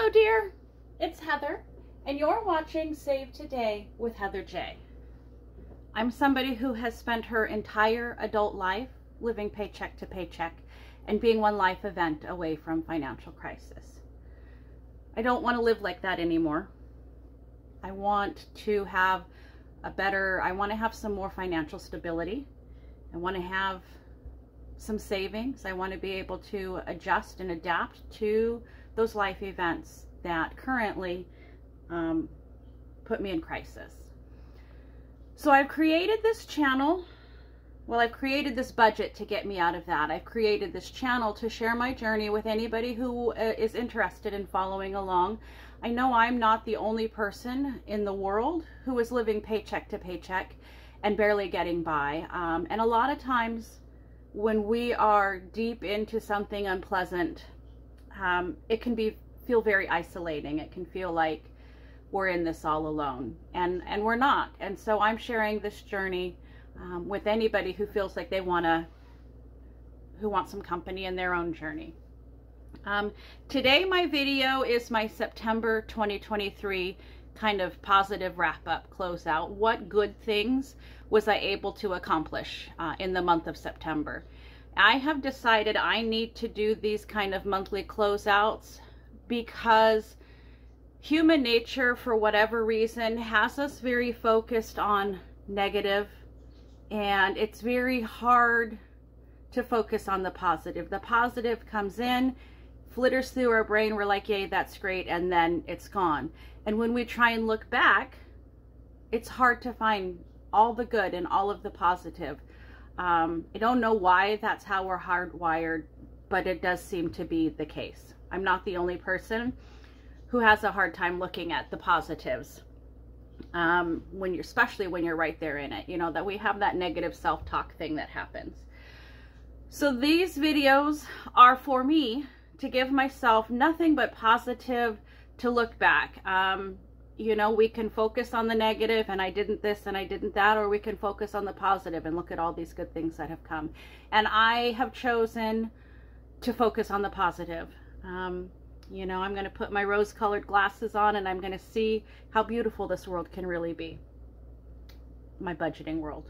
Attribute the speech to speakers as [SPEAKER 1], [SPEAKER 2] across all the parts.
[SPEAKER 1] Hello dear, it's Heather and you're watching Save Today with Heather J. I'm somebody who has spent her entire adult life living paycheck to paycheck and being one life event away from financial crisis. I don't want to live like that anymore. I want to have I want to have some more financial stability. I want to have some savings. I want to be able to adjust and adapt to those life events that currently put me in crisis. So I've created this channel. Well, I've created this budget to get me out of that. I've created this channel to share my journey with anybody who is interested in following along. I know I'm not the only person in the world who is living paycheck to paycheck and barely getting by. And a lot of times when we are deep into something unpleasant, it can feel very isolating. It can feel like we're in this all alone, and we're not. And so I'm sharing this journey with anybody who feels like who want some company in their own journey. Today my video is my September 2023 kind of positive wrap-up, closeout. What good things was I able to accomplish in the month of September? I have decided I need to do these kind of monthly closeouts because human nature, for whatever reason, has us very focused on negative, and it's very hard to focus on the positive. The positive comes in, flitters through our brain, we're like, yay, that's great, and then it's gone. And when we try and look back, it's hard to find all the good and all of the positive. I don't know why that's how we're hardwired, but it does seem to be the case. I'm not the only person who has a hard time looking at the positives, especially when you're right there in it, you know, that we have that negative self-talk thing that happens. So these videos are for me to give myself nothing but positive to look back. You know, we can focus on the negative and I didn't this and I didn't that, or we can focus on the positive and look at all these good things that have come. And I have chosen to focus on the positive. You know, I'm going to put my rose-colored glasses on and I'm going to see how beautiful this world can really be. My budgeting world.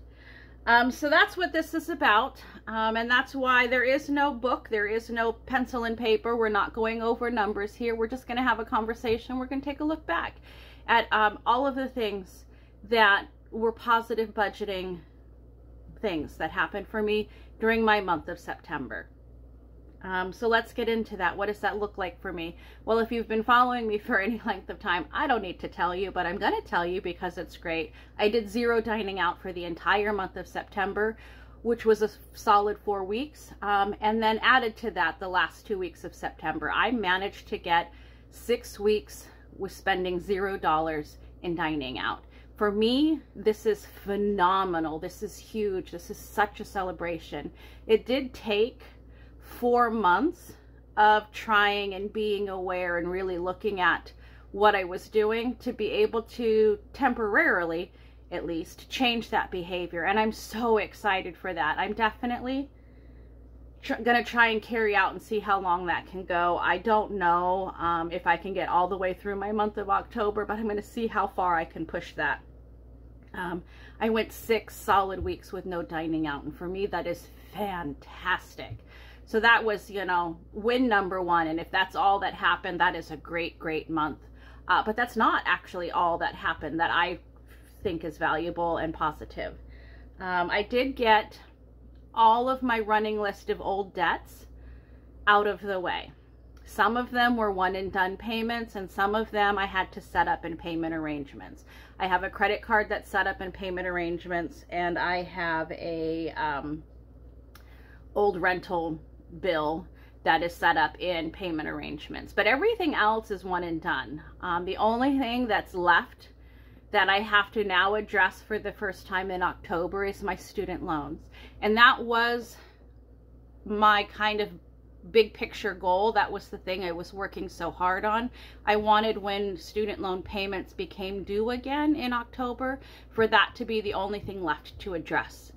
[SPEAKER 1] So that's what this is about. And that's why there is no book. There is no pencil and paper. We're not going over numbers here. We're just going to have a conversation. We're going to take a look back at all of the things that were positive budgeting things that happened for me during my month of September. So let's get into that. What does that look like for me? Well, if you've been following me for any length of time, I don't need to tell you, but I'm going to tell you because it's great. I did 0 dining out for the entire month of September, which was a solid 4 weeks. And then added to that the last 2 weeks of September. I managed to get 6 weeks with spending $0 in dining out. For me, this is phenomenal. This is huge. This is such a celebration. It did take 4 months of trying and being aware and really looking at what I was doing to be able to temporarily, at least, change that behavior. And I'm so excited for that. I'm definitely gonna try and carry out and see how long that can go. I don't know if I can get all the way through my month of October, but I'm gonna see how far I can push that. I went 6 solid weeks with no dining out, and for me that is fantastic. So that was, you know, win number 1, and if that's all that happened, that is a great, great month. But that's not actually all that happened that I think is valuable and positive. I did get all of my running list of old debts out of the way. Some of them were one and done payments, and some of them I had to set up in payment arrangements. I have a credit card that's set up in payment arrangements, and I have a old rental bill that is set up in payment arrangements. But everything else is one and done. The only thing that's left that I have to now address for the first time in October is my student loans. And that was my kind of big picture goal. That was the thing I was working so hard on. I wanted, when student loan payments became due again in October, for that to be the only thing left to address.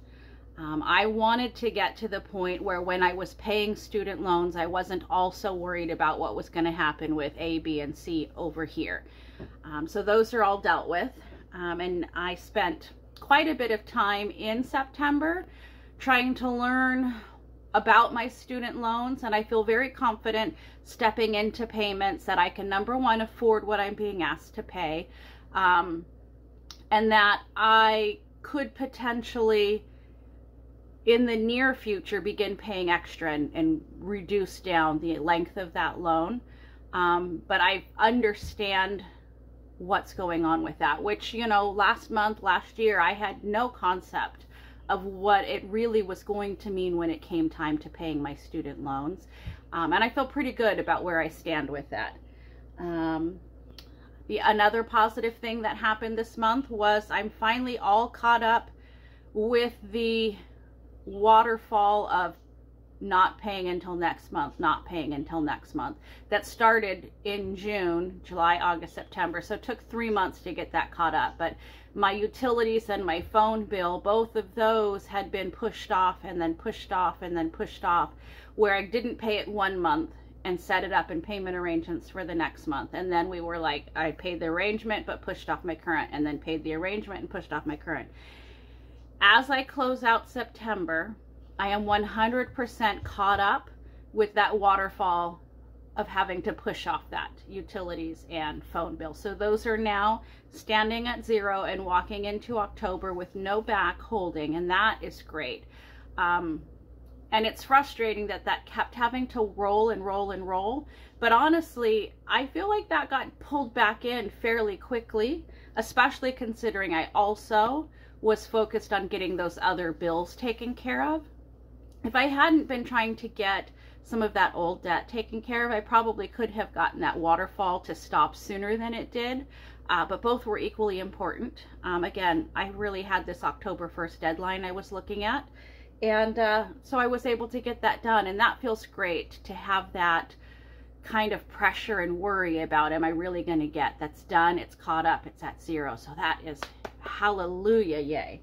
[SPEAKER 1] I wanted to get to the point where when I was paying student loans, I wasn't also worried about what was going to happen with A, B, and C over here. So those are all dealt with. And I spent quite a bit of time in September trying to learn about my student loans, and I feel very confident stepping into payments that I can, number one, afford what I'm being asked to pay, and that I could potentially in the near future begin paying extra and reduce down the length of that loan. But I understand what's going on with that, which, you know, last year, I had no concept of what it really was going to mean when it came time to paying my student loans. And I feel pretty good about where I stand with that. Another positive thing that happened this month was I'm finally all caught up with the waterfall of not paying until next month, that started in June, July, August, September. So it took 3 months to get that caught up. But my utilities and my phone bill, both of those had been pushed off and then pushed off and then pushed off, where I didn't pay it 1 month and set it up in payment arrangements for the next month. And then we were like, I paid the arrangement but pushed off my current, and then paid the arrangement and pushed off my current. As I close out September, I am 100% caught up with that waterfall of having to push off that utilities and phone bill. So those are now standing at 0 and walking into October with no back holding, and that is great. And it's frustrating that that kept having to roll and roll and roll. But honestly, I feel like that got pulled back in fairly quickly, especially considering I also was focused on getting those other bills taken care of. If I hadn't been trying to get some of that old debt taken care of, I probably could have gotten that waterfall to stop sooner than it did. But both were equally important. Again, I really had this October 1st deadline I was looking at. And so I was able to get that done. And that feels great to have that kind of pressure and worry about, am I really going to get? That's done. It's caught up. It's at 0. So that is hallelujah. Yay.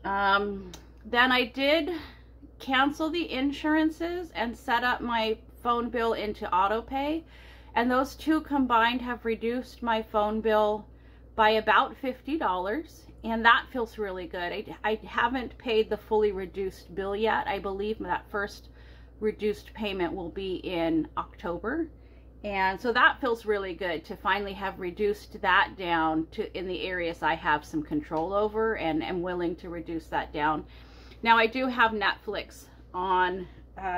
[SPEAKER 1] Then I did cancel the insurances and set up my phone bill into auto pay, and those two combined have reduced my phone bill by about $50, and that feels really good. I haven't paid the fully reduced bill yet. I believe that first reduced payment will be in October, and so that feels really good to finally have reduced that down to in the areas I have some control over, and am willing to reduce that down. Now, I do have Netflix on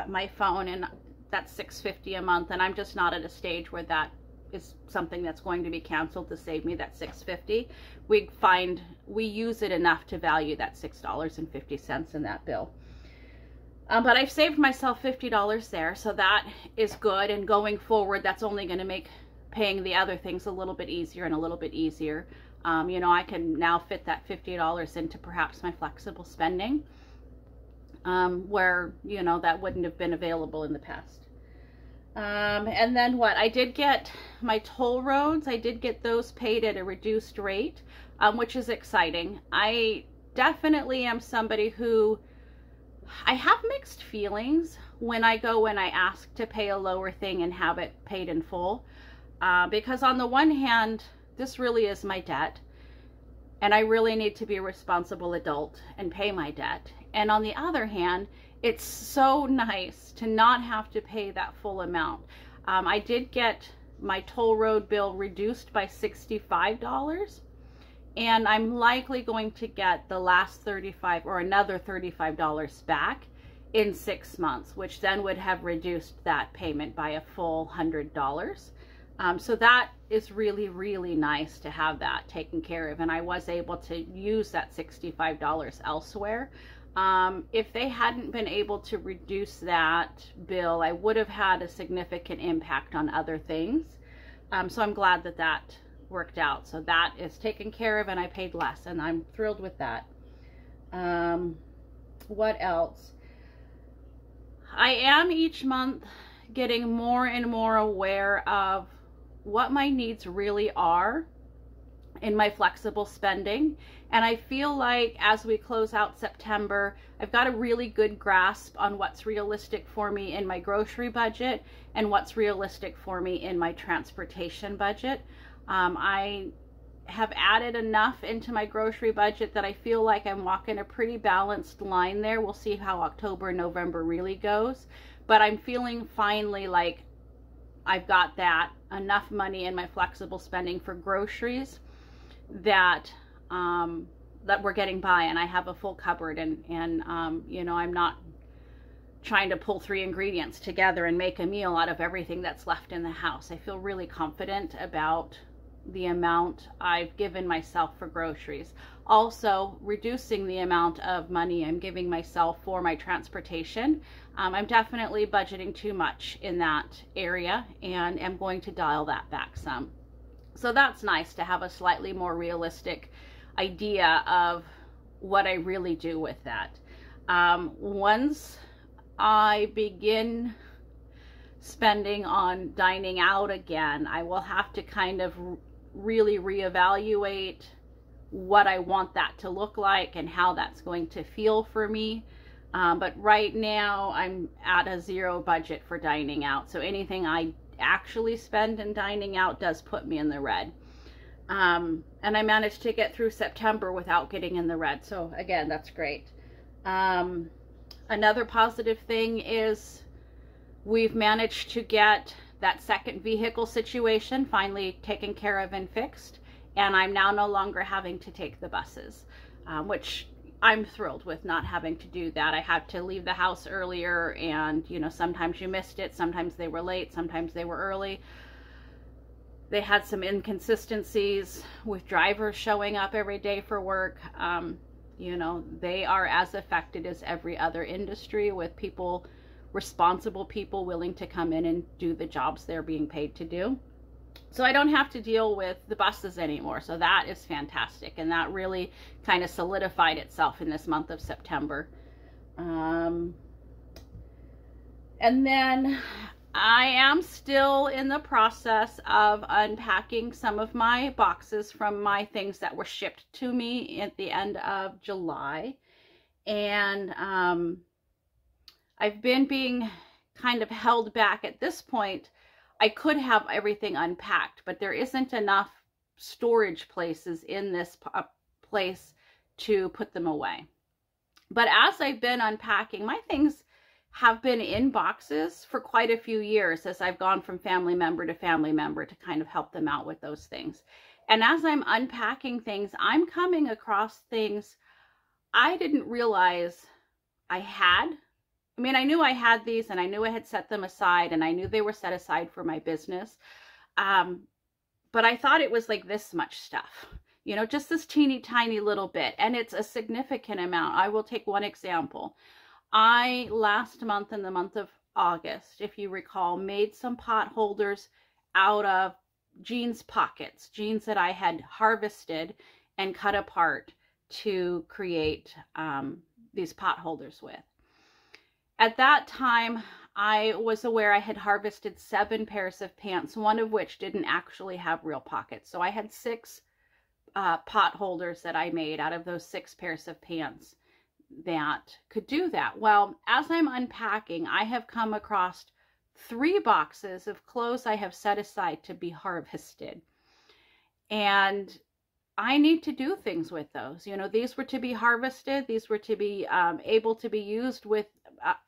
[SPEAKER 1] my phone, and that's $6.50 a month, and I'm just not at a stage where that is something that's going to be canceled to save me that $6.50. We use it enough to value that $6.50 in that bill. But I've saved myself $50 there, so that is good, and going forward, that's only going to make paying the other things a little bit easier and a little bit easier. You know, I can now fit that $50 into perhaps my flexible spending, where, you know, that wouldn't have been available in the past. And then what? I did get my toll roads. I did get those paid at a reduced rate, which is exciting. I definitely am somebody who, I have mixed feelings when I ask to pay a lower thing and have it paid in full. Because on the one hand, this really is my debt, and I really need to be a responsible adult and pay my debt. And on the other hand, it's so nice to not have to pay that full amount. I did get my toll road bill reduced by $65, and I'm likely going to get the last $35 or another $35 back in 6 months, which then would have reduced that payment by a full $100. So that is really, really nice to have that taken care of. And I was able to use that $65 elsewhere. If they hadn't been able to reduce that bill, I would have had a significant impact on other things. So I'm glad that that worked out. So that is taken care of, and I paid less, and I'm thrilled with that. What else? I am each month getting more and more aware of what my needs really are in my flexible spending. And I feel like as we close out September, I've got a really good grasp on what's realistic for me in my grocery budget and what's realistic for me in my transportation budget. I have added enough into my grocery budget that I feel like I'm walking a pretty balanced line there. We'll see how October and November really goes, but I'm feeling finally like I've got that enough money in my flexible spending for groceries that that we're getting by, and I have a full cupboard, and you know, I'm not trying to pull 3 ingredients together and make a meal out of everything that's left in the house. I feel really confident about the amount I've given myself for groceries. Also, reducing the amount of money I'm giving myself for my transportation. I'm definitely budgeting too much in that area, and am going to dial that back some. So that's nice to have a slightly more realistic idea of what I really do with that. Once I begin spending on dining out again, I will have to kind of really reevaluate what I want that to look like and how that's going to feel for me. But right now I'm at a 0 budget for dining out. So anything I actually spend in dining out does put me in the red. And I managed to get through September without getting in the red. So again, that's great. Another positive thing is we've managed to get that second vehicle situation finally taken care of and fixed. And I'm now no longer having to take the buses, which I'm thrilled with not having to do that. I had to leave the house earlier, and you know, sometimes you missed it, sometimes they were late, sometimes they were early. They had some inconsistencies with drivers showing up every day for work. You know, they are as affected as every other industry, with people, responsible people willing to come in and do the jobs they're being paid to do. So I don't have to deal with the buses anymore. So that is fantastic. And that really kind of solidified itself in this month of September. And then I am still in the process of unpacking some of my boxes from my things that were shipped to me at the end of July. And I've been being kind of held back at this point. I could have everything unpacked, but there isn't enough storage places in this place to put them away. But as I've been unpacking, my things have been in boxes for quite a few years as I've gone from family member to family member to kind of help them out with those things. And as I'm unpacking things, I'm coming across things I didn't realize I had. I mean, I knew I had these, and I knew I had set them aside, and I knew they were set aside for my business. But I thought it was like this much stuff, you know, just this teeny tiny little bit. And it's a significant amount. I will take one example. I, last month, in the month of August, if you recall, made some pot holders out of jeans pockets, jeans that I had harvested and cut apart to create these pot holders with. At that time, I was aware I had harvested 7 pairs of pants, one of which didn't actually have real pockets. So I had 6 pot holders that I made out of those 6 pairs of pants that could do that. Well, as I'm unpacking, I have come across 3 boxes of clothes I have set aside to be harvested. And I need to do things with those. You know, these were to be harvested. These were to be able to be used with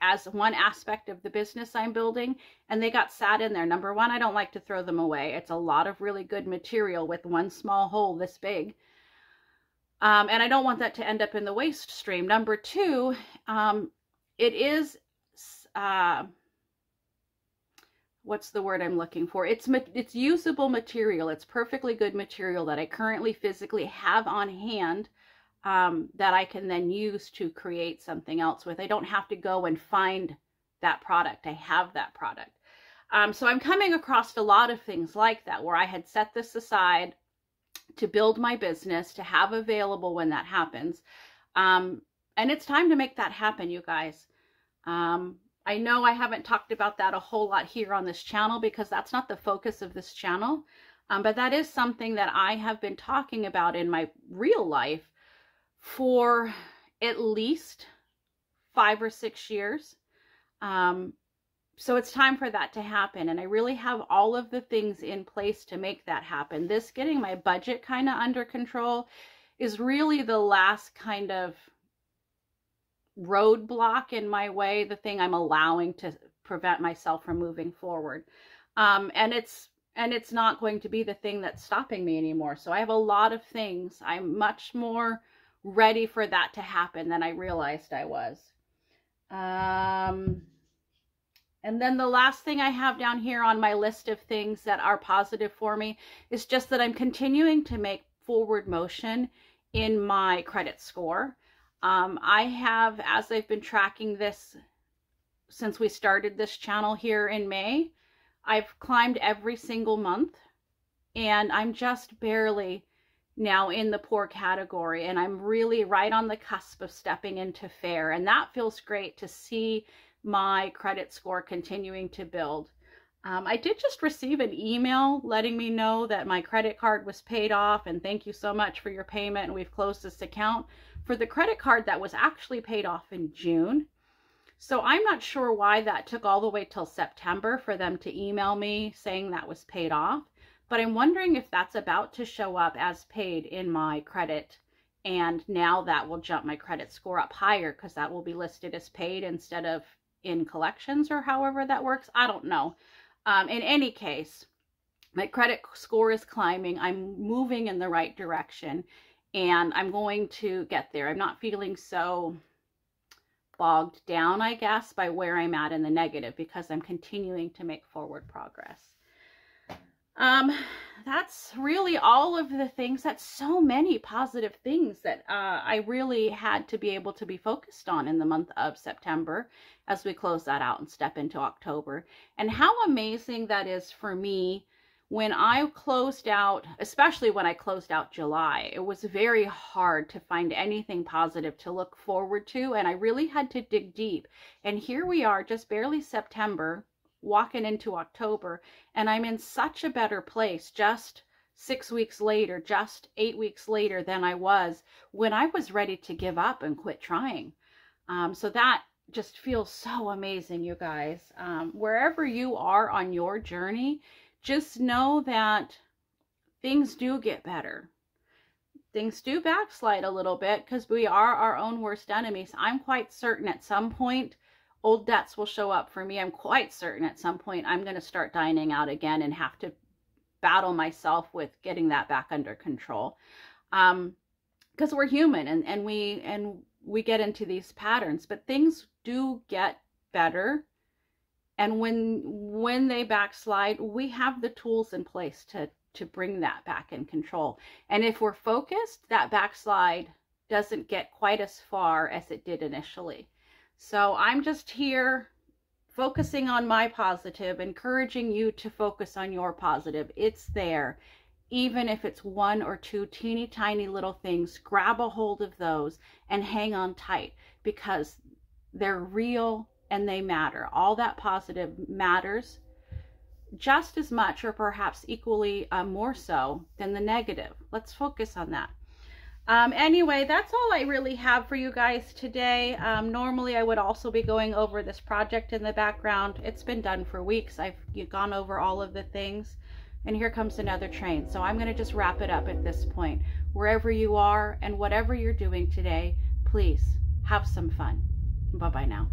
[SPEAKER 1] as one aspect of the business I'm building, and they got sat in there. Number one, I don't like to throw them away. It's a lot of really good material with one small hole this big. And I don't want that to end up in the waste stream. Number two, it is, what's the word I'm looking for? It's usable material. It's perfectly good material that I currently physically have on hand that I can then use to create something else with. I don't have to go and find that product. I have that product. So I'm coming across a lot of things like that where I had set this aside to build my business, to have available when that happens. And it's time to make that happen, you guys. I know I haven't talked about that a whole lot here on this channel because that's not the focus of this channel. But that is something that I have been talking about in my real life for at least 5 or 6 years. So it's time for that to happen. And I really have all of the things in place to make that happen. This getting my budget kind of under control is really the last kind of roadblock in my way, the thing I'm allowing to prevent myself from moving forward. And it's not going to be the thing that's stopping me anymore. So I have a lot of things. I'm much more ready for that to happen than I realized I was. And then the last thing I have down here on my list of things that are positive for me is just that I'm continuing to make forward motion in my credit score. I have, as I've been tracking this since we started this channel here in May, I've climbed every single month, and I'm just barely now in the poor category, and I'm really right on the cusp of stepping into fair, and that feels great to see my credit score continuing to build. I did just receive an email letting me know that my credit card was paid off, and thank you so much for your payment, and we've closed this account for the credit card that was actually paid off in June. So I'm not sure why that took all the way till September for them to email me saying that was paid off, but I'm wondering if that's about to show up as paid in my credit, and now that will jump my credit score up higher because that will be listed as paid instead of in collections, or however that works. I don't know. In any case, my credit score is climbing. I'm moving in the right direction, and I'm going to get there. I'm not feeling so bogged down, I guess, by where I'm at in the negative, because I'm continuing to make forward progress. That's really all of the things. That's so many positive things that I really had to be able to be focused on in the month of September as we close that out and step into October. And how amazing that is for me when I closed out, especially when I closed out July. It was very hard to find anything positive to look forward to, and I really had to dig deep. And here we are, just barely September, walking into October, and I'm in such a better place just 6 weeks later, just 8 weeks later than I was when I was ready to give up and quit trying. So that just feels so amazing, you guys. Wherever you are on your journey, just know that things do get better. Things do backslide a little bit because we are our own worst enemies. I'm quite certain at some point old debts will show up for me. I'm quite certain at some point I'm going to start dining out again and have to battle myself with getting that back under control. Because we're human, and we get into these patterns, but things do get better. And when they backslide, we have the tools in place to bring that back in control. And if we're focused, that backslide doesn't get quite as far as it did initially. So I'm just here focusing on my positive, encouraging you to focus on your positive. It's there. Even if it's 1 or 2 teeny tiny little things, grab a hold of those and hang on tight, because they're real and they matter. All that positive matters just as much, or perhaps equally more so, than the negative. Let's focus on that. Anyway, that's all I really have for you guys today. Normally I would also be going over this project in the background. It's been done for weeks. I've gone over all of the things, and here comes another train. So I'm going to just wrap it up at this point. Wherever you are and whatever you're doing today, please have some fun. Bye-bye now.